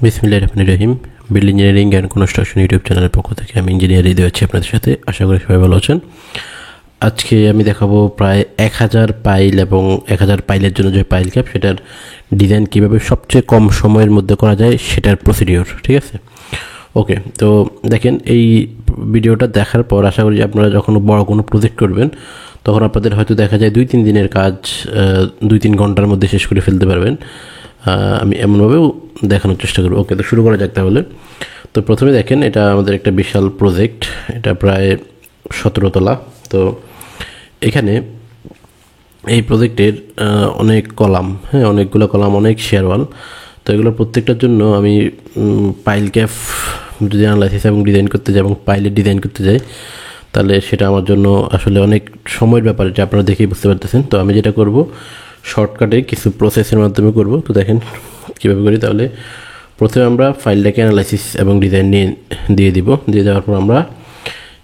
বিসমিল্লাহির রহমানির রহিম। Build engineering and construction YouTube চ্যানেলের পক্ষ থেকে আমি ইঞ্জিনিয়ার হৃদয় আছি আপনাদের সাথে। আশা করি সবাই ভালো আছেন। আজকে আমি দেখাবো প্রায় 1000 পাইল এবং 1000 পাইলের জন্য যে পাইল ক্যাপ সেটার ডিজাইন কীভাবে সবচেয়ে কম সময়ের মধ্যে করা যায় সেটার প্রসিডিওর। ঠিক আছে, ওকে। তো দেখেন, এই ভিডিওটা দেখার পর আশা করি আপনারা যখন বড় কোনো প্রজেক্ট করবেন তখন আপনাদের হয়তো দেখা যায় 2-3 দিনের কাজ 2-3 ঘন্টার মধ্যে শেষ করে ফেলতে পারবেন। আমি এমনভাবেও দেখানোর চেষ্টা করব। ওকে, তো শুরু করা যাক তাহলে। তো প্রথমে দেখেন, এটা আমাদের একটা বিশাল প্রজেক্ট, এটা প্রায় 17 তলা। তো এখানে এই প্রজেক্টের অনেক কলাম, অনেকগুলো কলাম, অনেক শেয়ারওয়াল। তো এগুলোর প্রত্যেকটার জন্য আমি পাইল ক্যাপ যদি অ্যানালাইসিস এবং ডিজাইন করতে যাই এবং পাইলের ডিজাইন করতে যাই তাহলে সেটা আমার জন্য আসলে অনেক সময়ের ব্যাপার, এটা আপনারা দেখেই বুঝতে পারতেছেন। তো আমি যেটা করব, শর্টকাটে কিছু প্রসেসের মাধ্যমে করব। তো দেখেন কীভাবে করি। তাহলে প্রথমে আমরা ফাইলটাকে অ্যানালাইসিস এবং ডিজাইন দিয়ে দিব। দিয়ে দেওয়ার পর আমরা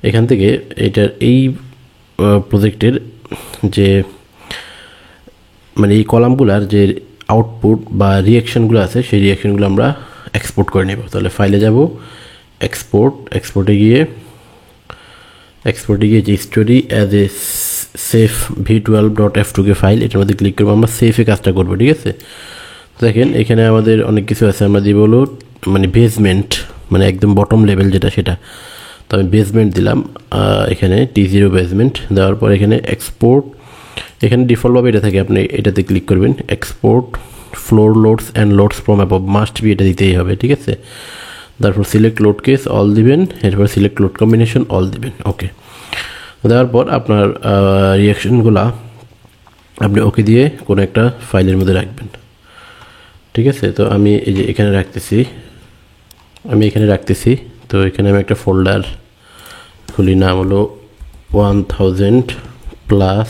এখান থেকে এটার এই প্রজেক্টের যে এই কলামগুলার যে আউটপুট বা রিয়াকশানগুলো আছে সেই রিয়াকশানগুলো আমরা এক্সপোর্ট করে নেব। তাহলে ফাইলে যাব, এক্সপোর্টে গিয়ে যে story as a safe v12.f2k file, এটার মধ্যে ক্লিক করবো। আমরা সেফে কাজটা করবো, ঠিক আছে। দেখেন এখানে আমাদের অনেক কিছু আছে। আমরা দিব হলো বেসমেন্ট, একদম বটম লেভেল যেটা, সেটা। তো আমি বেসমেন্ট দিলাম, এখানে T0 বেসমেন্ট দেওয়ার পর এখানে এক্সপোর্ট, এখানে ডিফল্টভাবে এটা থাকে, আপনি এটাতে ক্লিক করবেন। Export floor loads and loads from above, must be, এটা দিতেই হবে, ঠিক আছে। তারপর সিলেক্ট লোড কেস অল দিবেন, এরপর সিলেক্ট লোড কম্বিনেশন অল দিবেন। ওকে, দেওয়ার পর আপনার রিয়াকশনগুলা আপনি ওকে দিয়ে কোনো একটা ফাইলের মধ্যে রাখবেন, ঠিক আছে। তো আমি এই যে এখানে রাখতেছি। তো এখানে আমি একটা ফোল্ডার খুলি, নাম হলো 1000 প্লাস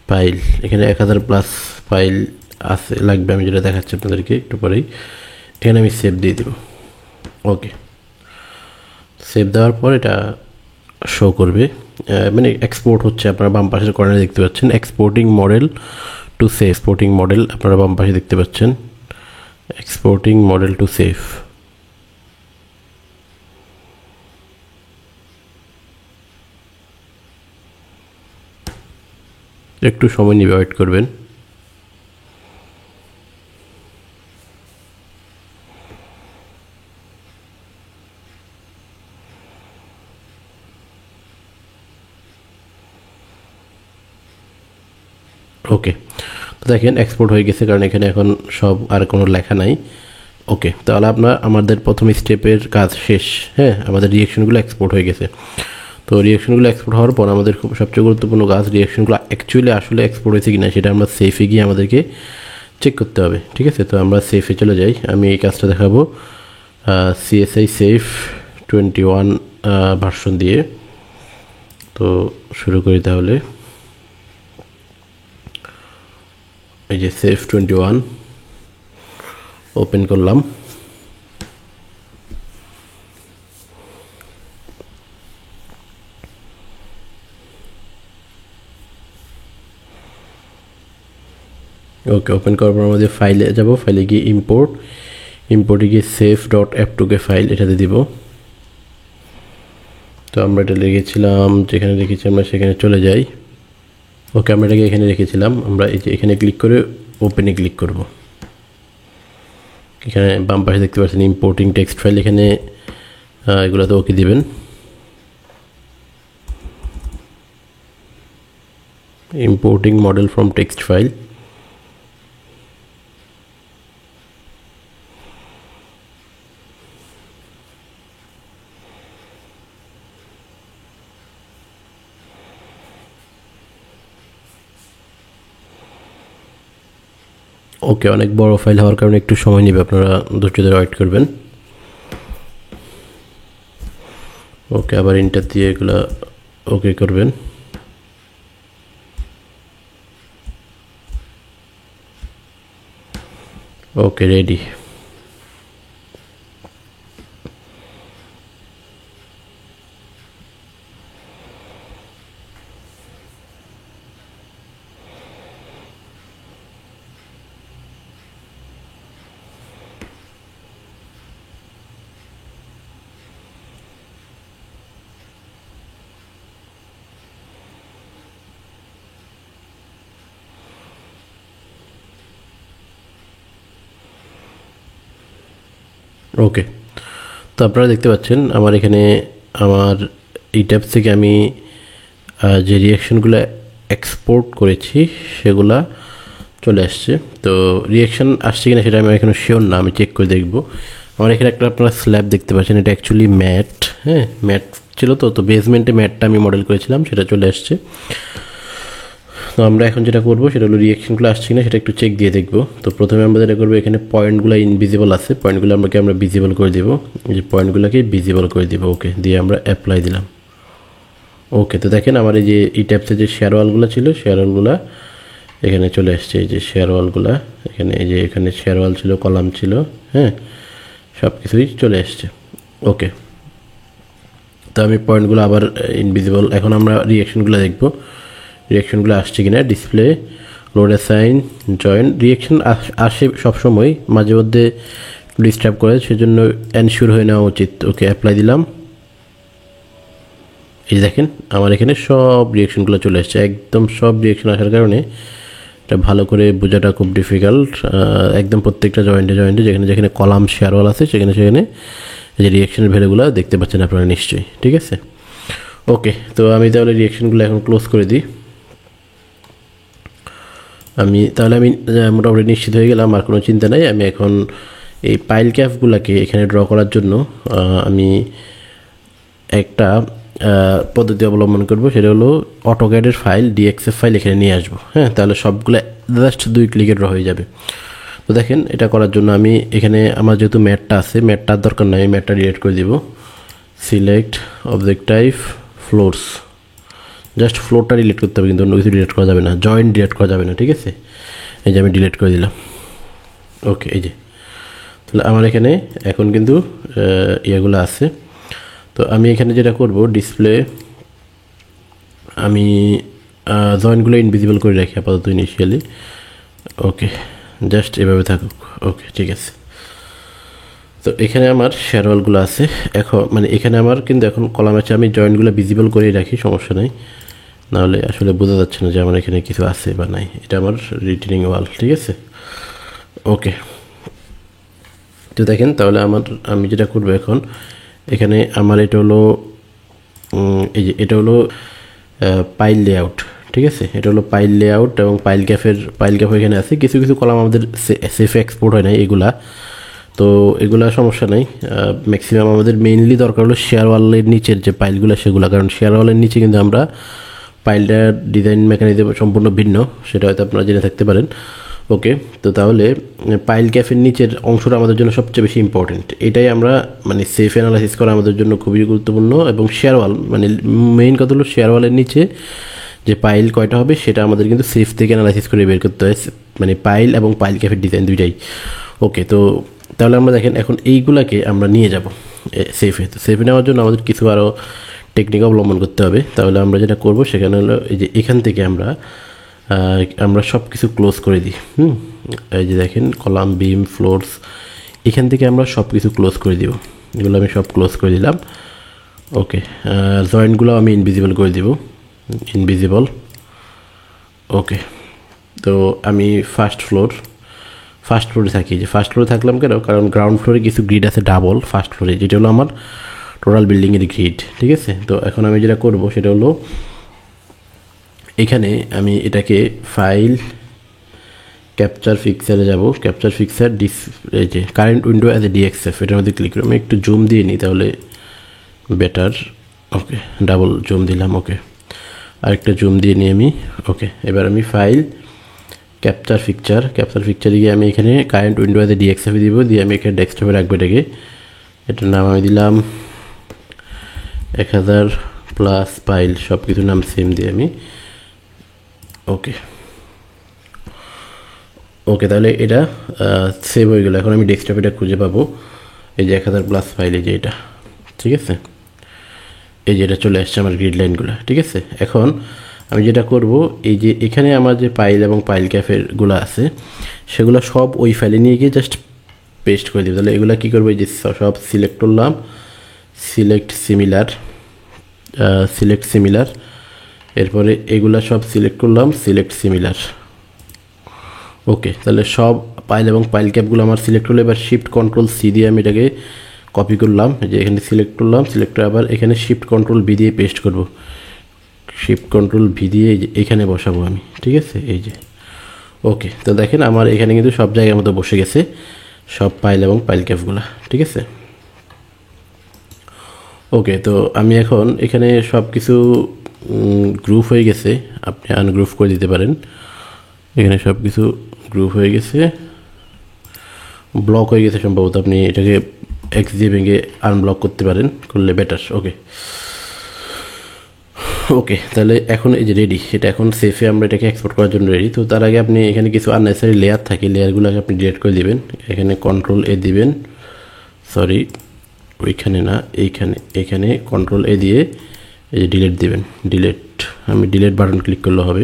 ফাইল। এখানে 1000 প্লাস ফাইল আছে লাগবে, আমি যেটা দেখাচ্ছি আপনাদেরকে একটু পরেই। এখানে আমি সেভ দিয়ে দেব। ওকে, সেভ দেওয়ার পর এটা শো করবে, এক্সপোর্ট হচ্ছে। আপনারা বাম পাশের কর্নারে দেখতে পাচ্ছেন exporting model to save. Exporting model আপনারা বাম পাশে দেখতে পাচ্ছেন, এক্সপোর্টিং মডেল টু সেভ। একটু সময় নিয়ে ওয়েট করবেন। ওকে, তো দেখেন এক্সপোর্ট হয়ে গেছে, কারণ এখানে এখন সব আর কোনো লেখা নাই। ওকে, তাহলে আমাদের প্রথম স্টেপের কাজ শেষ। আমাদের রিয়াকশনগুলো এক্সপোর্ট হয়ে গেছে। তো রিয়াকশনগুলো এক্সপোর্ট হওয়ার পর আমাদের সবচেয়ে গুরুত্বপূর্ণ কাজ, রিয়াকশনগুলো অ্যাকচুয়ালি আসলে এক্সপোর্ট হয়েছে কিনা সেটা আমরা সেফে গিয়ে আমাদেরকে চেক করতে হবে, ঠিক আছে। তো আমরা সেফে চলে যাই। আমি এই কাজটা দেখাবো CSI সেফ 21 ভার্সন দিয়ে। তো শুরু করি তাহলে। এই যে সেফ 21 ওপেন করলাম। ওকে, ওপেন করার পর আমাদের ফাইলে যাব। ফাইলে গিয়ে ইম্পোর্টে গিয়ে safe.f2k ফাইল এটাতে দিব। তো আমরা এটা লিখেছিলাম, যেখানে রেখেছি আমরা সেখানে চলে যাই। ওকে, আমরা এটাকে এখানে রেখেছিলাম। আমরা এই যে এখানে ক্লিক করে ওপেনে ক্লিক করব। এখানে বাম পাশে দেখতে পাচ্ছেন ইম্পোর্টিং টেক্সট ফাইল, এখানে এগুলোতে ওকে দিবেন। Importing model from text file. Okay, অনেক বড় ফাইল হওয়ার কারণে একটু সময় নেবে, আপনারা ধৈর্য ধরে ওয়েট করবেন। ওকে, আবার ইন্টার দিয়ে এগুলো ওকে করবেন। ওকে, রেডি। ওকে, তো আপনারা দেখতে পাচ্ছেন আমার এখানে আমার এই ট্যাব থেকে আমি যে রিয়াকশানগুলো এক্সপোর্ট করেছি সেগুলা চলে আসছে। তো রিয়াকশান আসছে কিনা সেটা আমি এখনো শিওর না, আমি চেক করে দেখব। আমার এখানে একটা আপনারা স্ল্যাব দেখতে পাচ্ছেন, এটা অ্যাকচুয়ালি ম্যাট, হ্যাঁ ম্যাট ছিল। তো বেসমেন্টে ম্যাটটা আমি মডেল করেছিলাম, সেটা চলে আসছে। তো আমরা এখন যেটা করবো সেটা হলো রিয়াকশনগুলো আসছে কিনা সেটা একটু চেক দিয়ে দেখবো। তো প্রথমে আমরা যেটা করবো, এখানে পয়েন্টগুলো ইনভিজিবল আছে, পয়েন্টগুলো আমরা ভিজিবল করে দেবো, যে পয়েন্টগুলোকে ভিজিবল করে দেবো। ওকে, দিয়ে আমরা অ্যাপ্লাই দিলাম। ওকে, তো দেখেন আমার এই যে এই ট্যাপসের যে শেয়ার ওয়ালগুলো ছিল, শেয়ার ওয়ালগুলো এখানে চলে আসছে। এই যে শেয়ার ওয়ালগুলো এখানে, এই যে এখানে শেয়ার ওয়াল ছিল, কলাম ছিল, হ্যাঁ সব কিছুই চলে আসছে। ওকে, তো আমি পয়েন্টগুলো আবার ইনভিজিবল, এখন আমরা রিয়াকশনগুলো দেখবো, রিয়াকশনগুলো আসছে কিনা। Display, load assign, join. Reaction আসে সবসময়, মাঝে মধ্যে ডিস্টার্ব করে, সেজন্য এনশিওর হয়ে নেওয়া উচিত। ওকে, অ্যাপ্লাই দিলাম। এই দেখেন আমার এখানে সব রিয়াকশনগুলো চলে আসছে, একদম সব রিয়াকশন আসার কারণে এটা ভালো করে বোঝাটা খুব ডিফিকাল্ট। একদম প্রত্যেকটা জয়েন্টে যেখানে যেখানে কলাম শেয়ারওয়াল আছে সেখানে সেখানে এই যে রিয়াকশনের ভ্যালুগুলো দেখতে পাচ্ছেন আপনারা নিশ্চয়ই, ঠিক আছে। ওকে, তো আমি তাহলে রিয়াকশনগুলো এখন ক্লোজ করে দিই। আমি মোটামুটি নিশ্চিত হয়ে গেলাম, আর কোনো চিন্তা নাই। আমি এখন এই পাইল ক্যাপগুলোকে এখানে ড্র করার জন্য আমি একটা পদ্ধতি অবলম্বন করব, সেটা হলো অটোক্যাডের ফাইল, ডিএক্সএফ ফাইল এখানে নিয়ে আসবো। হ্যাঁ, তাহলে সবগুলো জাস্ট 2 ক্লিকে ড্র হয়ে যাবে। তো দেখেন, এটা করার জন্য আমি এখানে আমার যেহেতু ম্যাটটা আছে, ম্যাটটার দরকার নাই, আমি ম্যাটটা ডিলিট করে দিব। Select object type floors, just ফ্লোরটা ডিলিট করতে হবে, কিন্তু অন্য কিছু ডিলিট করা যাবে না, জয়েন্ট ডিলিট করা যাবে না, ঠিক আছে। এই যে আমি ডিলিট করে দিলাম। ওকে, এই যে তাহলে আমার এখানে এখন কিন্তু ইয়েগুলো আছে। তো আমি এখানে যেটা করব, ডিসপ্লে আমি জয়েন্টগুলো ইনভিজিবল করে রাখি আপাতত ইনিশিয়ালি। ওকে, জাস্ট এভাবে থাকুক। ওকে, ঠিক আছে। তো এখানে আমার শেয়ারওয়ালগুলো আছে এখন, মানে এখানে আমার কিন্তু এখন কলাম আছে, আমি জয়েন্টগুলো ভিজিবল করেই রাখি, সমস্যা নেই, নাহলে আসলে বোঝা যাচ্ছে না যে আমার এখানে কিছু আছে বা নাই। এটা আমার রিটেনিং ওয়াল, ঠিক আছে। ওকে, তো দেখেন তাহলে আমি যেটা করবো এখন, এখানে আমার এটা হলো এই যে এটা হলো পাইল লেআউট, ঠিক আছে। এটা হলো পাইল লেআউট এবং পাইল ক্যাপ এখানে আছে। কিছু কিছু কলাম আমাদের সেফে এক্সপোর্ট হয় না এগুলা, তো এগুলা সমস্যা নাই। ম্যাক্সিমাম আমাদের মেইনলি দরকার হলো শেয়ার ওয়ালের নিচের যে পাইলগুলো সেগুলো, কারণ শেয়ার ওয়ালের নিচে কিন্তু আমরা পাইলটার ডিজাইন মেকানিজম সম্পূর্ণ ভিন্ন, সেটা হয়তো আপনারা জেনে থাকতে পারেন। ওকে, তো তাহলে পাইল ক্যাফের নিচের অংশটা আমাদের জন্য সবচেয়ে বেশি ইম্পর্টেন্ট। এটাই আমরা মানে সেফ অ্যানালাইসিস করা আমাদের জন্য খুবই গুরুত্বপূর্ণ। এবং শেয়ার ওয়াল, মানে মেইন কথা হলো শেয়ার ওয়ালের নিচে যে পাইল কয়টা হবে সেটা আমাদের কিন্তু সেফ থেকে অ্যানালাইসিস করে বের করতে হয়, মানে পাইল এবং পাইল ক্যাফের ডিজাইন দুইটাই। ওকে, তো তাহলে আমরা দেখেন এখন এইগুলাকে আমরা নিয়ে যাব সেফে। তো সেফে নেওয়ার জন্য আমাদের কিছু আরও টেকনিক অবলম্বন করতে হবে। তাহলে আমরা যেটা করব সেখানে হলো এই যে এখান থেকে আমরা সব কিছু ক্লোজ করে দিই। এই যে দেখেন কলাম, বিম, ফ্লোরস, এখান থেকে আমরা সব কিছু ক্লোজ করে দিব। এগুলো আমি সব ক্লোজ করে দিলাম। ওকে, জয়েন্টগুলো আমি ইনভিজিবল করে দিব, ইনভিজিবল। ওকে, তো আমি ফার্স্ট ফ্লোরে থাকি। যে ফার্স্ট ফ্লোরে থাকলাম কেন, কারণ গ্রাউন্ড ফ্লোরে কিছু গ্রিড আছে ডাবল ফার্স্ট ফ্লোরে, যেটা হলো আমার টোটাল বিল্ডিংয়ের গ্রিড, ঠিক আছে। তো এখন আমি যেটা করব সেটা হলো এখানে আমি এটাকে ফাইল ক্যাপচার ফিক্সারে যাব, ক্যাপচার ফিক্সার এই যে কারেন্ট উইন্ডো অ্যাজ এ ডিএক্সএফ, এটার মধ্যে ক্লিক করে আমি একটু জুম দিয়ে নিই তাহলে বেটার। ওকে, ডাবল জুম দিলাম। ওকে, আরেকটা জুম দিয়ে নিই আমি। ওকে, এবার আমি ফাইল ক্যাপচার পিকচারে গিয়ে আমি এখানে কারেন্ট উইন্ডো অ্যাজ এ ডিএক্সএফ দিব, দিয়ে আমি এখানে ডেস্কটপে রাখবো এটাকে। এটার নাম আমি দিলাম 1000 প্লাস ফাইল, সব কিছুর নাম সেম দিয়ে আমি। ওকে, তাহলে এটা সেভ হয়ে গেল। এখন আমি ডেস্কটপে এটা খুঁজে পাবো, এই যে 1000 প্লাস ফাইল, এই যে এটা, ঠিক আছে। এই যে এটা চলে আসছে আমার গ্রিড লাইনগুলো, ঠিক আছে। এখন আমি যেটা করব, এই যে এখানে আমার যে পাইল এবং পাইল ক্যাফেরগুলো আছে সেগুলো সব ওই ফাইলে নিয়ে গিয়ে জাস্ট পেস্ট করে দেবো। তাহলে এগুলো কী করবো, এই যে সব সিলেক্ট করলাম, সিলেক্ট সিমিলার, এরপরে এগুলা সব সিলেক্ট করলাম, সিলেক্ট সিমিলার। ওকে, তাহলে সব পাইল এবং পাইল ক্যাপগুলো আমার সিলেক্ট হলো। এবার শিফট কন্ট্রোল সি দিয়ে আমি এটাকে কপি করলাম, যে এখানে সিলেক্ট করলাম, সিলেক্ট করে আবার এখানে শিফট কন্ট্রোল ভি দিয়ে পেস্ট করব, শিফট কন্ট্রোল ভি দিয়ে এখানে বসাবো আমি, ঠিক আছে। এই যে ওকে, তো দেখেন আমার এখানে কিন্তু সব জায়গার মতো বসে গেছে সব পাইল এবং পাইল ক্যাপগুলো, ঠিক আছে। ওকে, তো আমি এখন এখানে সব কিছু গ্রুপ হয়ে গেছে, আপনি আনগ্রুপ করে দিতে পারেন। এখানে সব কিছু গ্রুপ হয়ে গেছে, ব্লক হয়ে গেছে সম্ভবত, আপনি এটাকে এক্স দিয়ে ভেঙে আনব্লক করতে পারেন, করলে বেটার। ওকে ওকে, তাহলে এখন এই যে রেডি, এটা এখন সেফে আমরা এটাকে এক্সপোর্ট করার জন্য রেডি। তো তার আগে আপনি এখানে কিছু আননেসেসারি লেয়ার থাকে, লেয়ারগুলোকে আপনি ডিলিট করে দিবেন। এখানে কন্ট্রোল এ দিবেন, সরি ওইখানে না, এখানে কন্ট্রোল এ দিয়ে এই যে ডিলিট দিবেন, ডিলিট, আমি ডিলিট বাটন ক্লিক করলে হবে,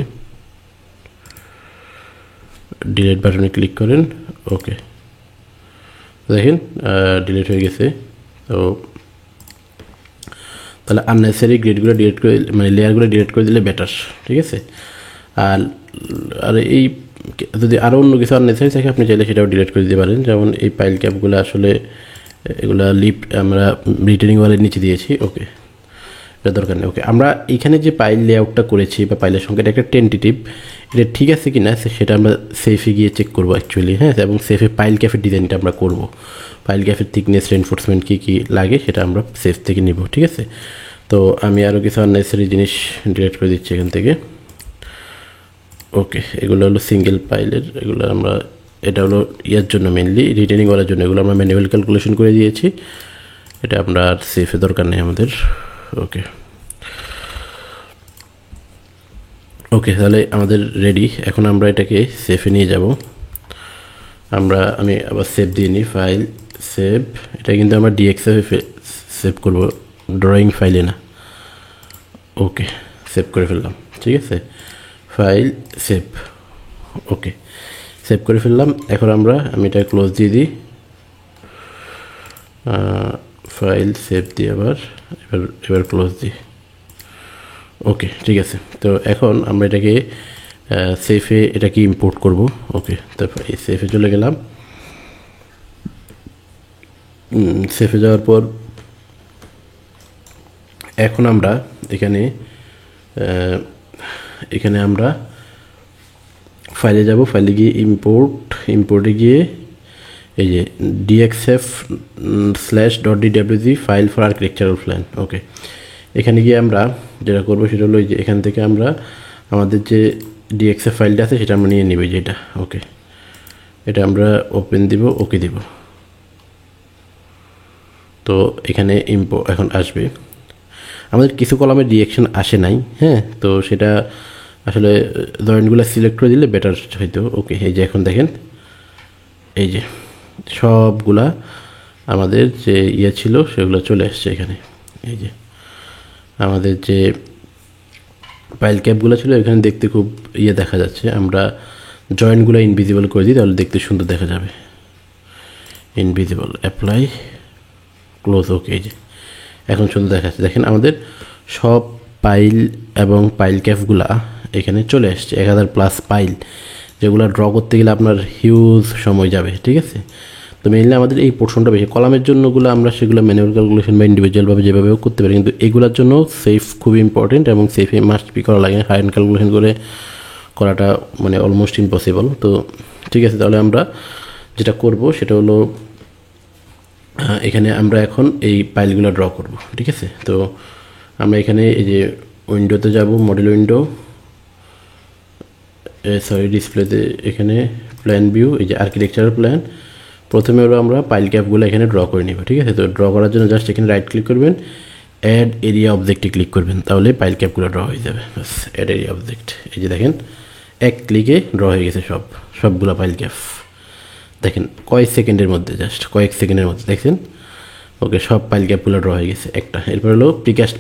ডিলিট বাটনে ক্লিক করেন। ওকে, দেখেন ডিলিট হয়ে গেছে। তো তাহলে আননেসেসারি গ্রেডগুলো ডিলিট করে, মানে লেয়ারগুলো ডিলিট করে দিলে বেটার, ঠিক আছে। আর এই যদি আরও অন্য কিছু আননেসেসারি থাকে আপনি চাইলে সেটাও ডিলিট করে দিতে পারেন, যেমন এই পাইল ক্যাপগুলো আসলে এগুলা লিফট আমরা রিটার্নিং ওয়ালের নিচে দিয়েছি। ওকে, এটা দরকার নেই। ওকে, আমরা এখানে যে পাইল লেআউটটা করেছি বা পাইলের সংখ্যাটা একটা টেন্টেটিভ, এটা ঠিক আছে কি না সেটা আমরা সেফে গিয়ে চেক করবো অ্যাকচুয়ালি, হ্যাঁ। এবং সেফে পাইল ক্যাফের ডিজাইনটা আমরা করব, পাইল ক্যাফের থিকনেস, রেনফোর্সমেন্ট কী কী লাগে সেটা আমরা সেফ থেকে নিব, ঠিক আছে। তো আমি আরও কিছু আননেসেসারি জিনিস ডিলিট করে দিচ্ছি এখান থেকে। ওকে, এগুলো হলো সিঙ্গেল পাইলের, এগুলো আমরা, এটা হলো ইয়ার জন্য মেনলি রিটার্নিং ওয়ালের জন্য, এগুলো আমরা ম্যানুয়াল ক্যালকুলেশন করে দিয়েছি, এটা আমরা আর সেফে দরকার নেই আমাদের। ওকে ওকে, তাহলে আমাদের রেডি। এখন আমরা এটাকে সেফে নিয়ে যাব। আমি আবার সেভ দিয়ে নিই, ফাইল সেভ, এটা কিন্তু আমরা ডিএক্সএফে সেভ করব, ড্রয়িং ফাইলে না। ওকে, সেভ করে ফেললাম, ঠিক আছে, ফাইল সেভ। ওকে, সেভ করে ফেললাম। এখন আমি এটা ক্লোজ দিয়ে দিই, ফাইল সেভ দিয়ে এবার ক্লোজ দিই। ওকে, ঠিক আছে। তো এখন আমরা এটাকে সেফে এটাকে ইম্পোর্ট করব। ওকে, তারপর এই সেফে চলে গেলাম। সেফে যাওয়ার পর এখন আমরা এখানে আমরা ফাইলে যাব, ফাইলে গিয়ে ইম্পোর্টে গিয়ে এই যে dxf/.dwg file for architectural plan. Okay, এখানে গিয়ে আমরা যেটা করবো সেটা হলো যে এখান থেকে আমরা আমাদের যে ডিএক্সএফ ফাইলটা আছে সেটা আমরা নিয়ে নিব, যেটা। ওকে, এটা আমরা ওপেন দিব, ওকে দিব। তো এখানে এখন আসবে, আমাদের কিছু কলামের রিঅ্যাকশন আসে নাই, হ্যাঁ। তো সেটা আসলে জয়েন্টগুলো সিলেক্ট করে দিলে বেটার হইতো। ওকে, এই যে এখন দেখেন এই যে সবগুলা আমাদের যে ছিল সেগুলো চলে আসছে এখানে। এই যে আমাদের যে পাইল ক্যাপগুলো ছিল এখানে দেখতে খুব দেখা যাচ্ছে। আমরা জয়েন্টগুলো ইনভিজিবল করে দিই, তাহলে দেখতে সুন্দর দেখা যাবে। Invisible, apply, close. ওকে, এই যে এখন সুন্দর দেখাচ্ছে। দেখেন আমাদের সব পাইল এবং পাইল ক্যাপগুলা এখানে চলে আসছে, 1000+ পাইল, যেগুলো ড্র করতে গেলে আপনার হিউজ সময় যাবে, ঠিক আছে। তো মেইনলি আমাদের এই পোর্শনটা বেশি, কলামের জন্যগুলো আমরা সেগুলো ম্যানুয়াল ক্যালকুলেশন বা ইন্ডিভিজুয়ালভাবে যেভাবেও করতে পারি, কিন্তু এগুলোর জন্য সেফ খুবই ইম্পর্টেন্ট এবং সেফে মাস্ট বি করা লাগে। হ্যান্ড ক্যালকুলেশন করাটা মানে অলমোস্ট ইম্পসিবল। তো ঠিক আছে, তাহলে আমরা যেটা করব সেটা হলো এখানে আমরা এখন এই পাইলগুলো ড্র করব, ঠিক আছে। তো আমরা এখানে এই যে উইন্ডোতে যাব, মডেল উইন্ডো, ডিসপ্লেতে, এখানে প্ল্যান ভিউ, এই যে আর্কিটেকচারাল প্ল্যান। প্রথমে হলো আমরা পাইল ক্যাপগুলো এখানে ড্র করে নিব, ঠিক আছে। তো ড্র করার জন্য জাস্ট এখানে রাইট ক্লিক করবেন, অ্যাড এরিয়া অবজেক্টে ক্লিক করবেন, তাহলে পাইল ক্যাপগুলো ড্র হয়ে যাবে। বাস, অ্যাড এরিয়া অবজেক্ট, এই যে দেখেন এক ক্লিকে ড্র হয়ে গেছে সবগুলো পাইল ক্যাপ। দেখেন কয়েক সেকেন্ডের মধ্যে, জাস্ট কয়েক সেকেন্ডের মধ্যে দেখছেন। ওকে, সব পাইল ক্যাপগুলো ড্র হয়ে গেছে একটা। এরপর হলো প্রিকাস্ট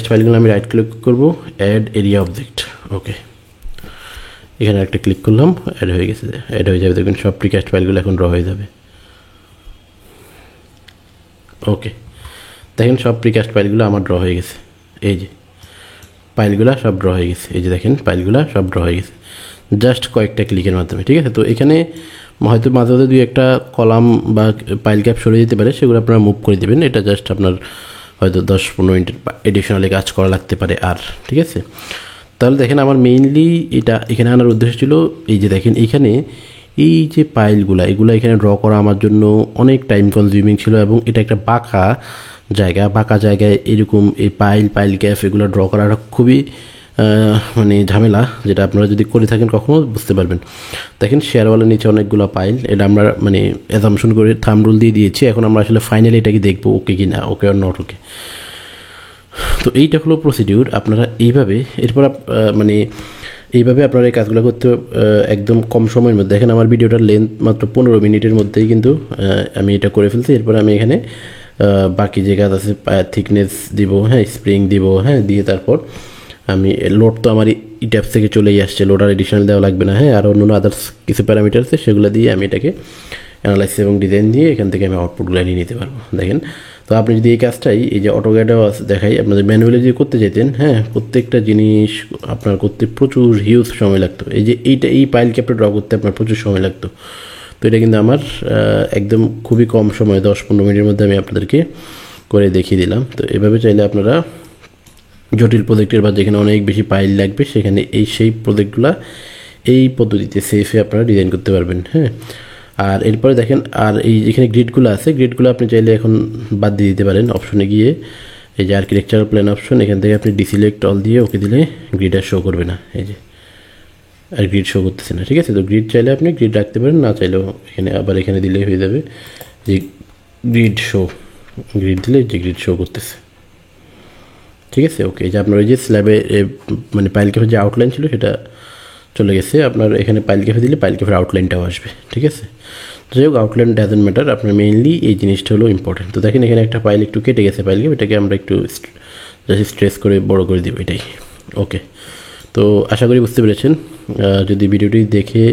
ফাইলগুলো আমি রাইট ক্লিক করব, অ্যাড এরিয়া অবজেক্ট। ওকে, এখানে একটা ক্লিক করলাম, অ্যাড হয়ে গেছে, অ্যাড হয়ে যাবে। দেখবেন সব প্রিকাস্ট ফাইলগুলো এখন ড্র হয়ে যাবে। ওকে, দেখেন সব প্রিকাস্ট ফাইলগুলো আমার ড্র হয়ে গেছে। এই যে ফাইলগুলো সব ড্র হয়ে গেছে, এই যে দেখেন ফাইলগুলো সব ড্র হয়ে গেছে জাস্ট কয়েকটা ক্লিকের মাধ্যমে, ঠিক আছে। তো এখানে হয়তো মাঝে মাঝে দুই একটা কলাম বা পাইল ক্যাপ সরে যেতে পারে, সেগুলো আপনারা মুভ করে দেবেন। এটা জাস্ট আপনার হয়তো 10-15 মিনিট এডিশনালি কাজ করা লাগতে পারে আর, ঠিক আছে। তাহলে দেখেন আমার মেইনলি এটা এখানে আনার উদ্দেশ্য ছিল এই যে দেখেন এইখানে এই যে পাইলগুলো এগুলো এখানে ড্র করা আমার জন্য অনেক টাইম কনজিউমিং ছিল, এবং এটা একটা বাঁকা জায়গায় এরকম এই পাইল ক্যাপ এগুলো ড্র করাটা খুবই মানে ঝামেলা, যেটা আপনারা যদি করে থাকেন কখনো বুঝতে পারবেন। দেখেন শেয়ারওয়ালের নিচে অনেকগুলো পাইল, এটা আমরা মানে অ্যাজাম্পশন করে থাম্ব রুল দিয়ে দিয়েছি। এখন আমরা আসলে ফাইনালি এটাকে দেখবো ওকে কি না, ওকে আর নট ওকে। তো এইটা হলো প্রসিডিউর। আপনারা এইভাবে এরপর মানে এইভাবে আপনারা এই কাজগুলো করতে একদম কম সময়ের মধ্যে, দেখেন আমার ভিডিওটার লেন্থ মাত্র 15 মিনিটের মধ্যেই কিন্তু আমি এটা করে ফেলছি। এরপর আমি এখানে বাকি যে কাজ আছে থিকনেস দিব, হ্যাঁ স্প্রিং দিব, হ্যাঁ দিয়ে তারপর আমি লোড তো আমার ই ট্যাপস থেকে চলেই আসছে, লোড আর এডিশনাল দেওয়া লাগবে না, হ্যাঁ আর অন্য আদার্স কিছু প্যারামিটার আছে সেগুলো দিয়ে আমি এটাকে অ্যানালাইসিস এবং ডিজাইন দিয়ে এখান থেকে আমি আউটপুটগুলো নিয়ে নিতে পারবো। দেখেন তো আপনি যদি এই কাজটাই এই যে অটোক্যাডেও দেখাই আপনাদের ম্যানুয়ালি যদি করতে যেতেন, হ্যাঁ প্রত্যেকটা জিনিস আপনার করতে প্রচুর হিউজ সময় লাগতো। এই যে এই পাইল ক্যাপটা ড্র করতে আপনার প্রচুর সময় লাগতো। তো এটা কিন্তু আমার একদম খুবই কম সময় 10-15 মিনিটের মধ্যে আমি আপনাদেরকে করে দেখিয়ে দিলাম। তো এভাবে চাইলে আপনারা জটিল প্রজেক্টের বা যেখানে অনেক বেশি পাইল লাগবে সেখানে সেই প্রজেক্টগুলো এই পদ্ধতিতে সেফে আপনারা ডিজাইন করতে পারবেন, হ্যাঁ। আর এরপরে দেখেন আর এই যেখানে গ্রিডগুলো আছে, গ্রিডগুলো আপনি চাইলে এখন বাদ দিয়ে দিতে পারেন। অপশনে গিয়ে এই যে আর্কিটেকচারাল প্ল্যান অপশন, এখান থেকে আপনি ডিসিলেক্ট অল দিয়ে ওকে দিলে গ্রিড আর শো করবে না, এই যে আর গ্রিড শো করতেছে না, ঠিক আছে। তো গ্রিড চাইলে আপনি গ্রিড রাখতে পারেন, না চাইলেও এখানে আবার এখানে দিলেই হয়ে যাবে যে গ্রিড দিলে যে গ্রিড শো করতেছে, ঠিক আছে। ওকে, যে আপনার ওই যে স্ল্যাবে মানে পাইল ক্যাফের যে আউটলাইন ছিল সেটা চলে গেছে। আপনার এখানে পাইল ক্যাফে দিলে পাইল ক্যাফের আউটলাইনটাও আসবে, ঠিক আছে। যাই হোক আউটলাইন ডাজেন্ট ম্যাটার, আপনার মেইনলি এই জিনিসটা হলো ইম্পর্টেন্ট। তো দেখেন এখানে একটা পাইল একটু কেটে গেছে পাইল ক্যাফ, এটাকে আমরা একটু স্ট্রেস করে বড় করে দিব, এটাই। ওকে, তো আশা করি বুঝতে পেরেছেন। যদি ভিডিওটি দেখে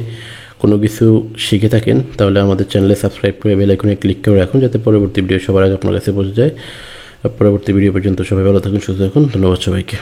কোনো কিছু শিখে থাকেন তাহলে আমাদের চ্যানেলে সাবস্ক্রাইব করে বেল আইকনে ক্লিক করে রাখুন, যাতে পরবর্তী ভিডিও সবার আগে আপনার কাছে পৌঁছে যায়। পরবর্তী ভিডিও পর্যন্ত সবাই ভালো থাকুন, সুস্থ থাকুন। ধন্যবাদ সবাইকে।